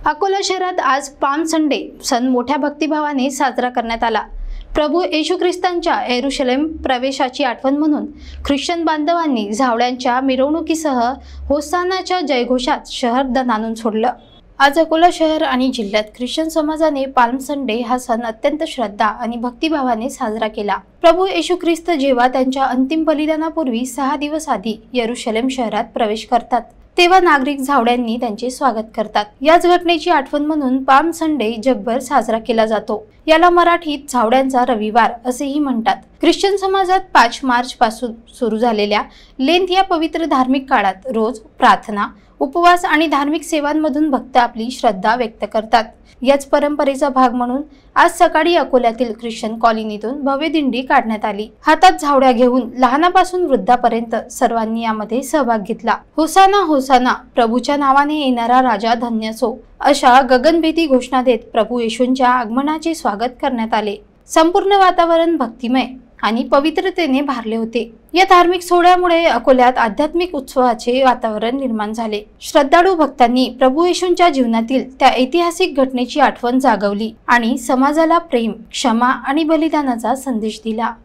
अकोला शहरात आज palm Sunday सण मोठ्या भक्तिभावाने साजरा करण्यात आला। प्रभू येशू ख्रिस्तांच्या येरुशलेम प्रवेशाची आठवण म्हणून ख्रिश्चन बांधवांनी झावळ्यांच्या मिरवणुकीसह होसानाच्या जयघोषात शहर दणाणून सोडलं। आज अकोला शहर आणि जिल्ह्यात ख्रिश्चन समाजाने पाल्म संडे हा सण अत्यंत श्रद्धा आणि भक्तिभावाने साजरा केला। प्रभू येशू ख्रिस्त जेव्हा त्यांच्या अंतिम बलिदानापूर्वी 6 दिवस आधी येरुशलेम शहरात प्रवेश करतात तेव्हा नागरिक झावड्यांनी त्यांचे स्वागत करतात। याच घटनेची आठवण म्हणून पाल्म संडे जगभर साजरा केला जातो। याला मराठीत झावड्यांचा रविवार असेही म्हणतात। ख्रिश्चन समाजात 5 मार्च पासून सुरू झालेल्या लेंथ या पवित्र धार्मिक काळात रोज प्रार्थना, उपवास आणि धार्मिक सेवांमधून भक्त आपली श्रद्धा व्यक्त करतात। याच परंपरेचा भाग म्हणून आज सकाळी अकोल्यातील ख्रिश्चन कॉलनीतून भव्य दिंडी काढण्यात आली। हातात झावड्या घेऊन लहानापासून वृद्धापर्यंत सर्वांनी यामध्ये सहभाग घेतला। होसाना होसाना, प्रभूच्या नावाने येणारा राजा धन्य असो, अशा गगनभेदी घोषणा देत प्रभू येशूंच्या आगमनाचे स्वागत करण्यात आले। संपूर्ण वातावरण भक्तिमय आणि पवित्रतेने भारले होते। या धार्मिक सोहळ्यामुळे अकोल्यात आध्यात्मिक उत्सवाचे वातावरण निर्माण झाले। श्रद्धाळू भक्तांनी प्रभू येशूंच्या जीवनातील त्या ऐतिहासिक घटनेची आठवण जागवली आणि समाजाला प्रेम, क्षमा आणि बलिदानाचा संदेश दिला।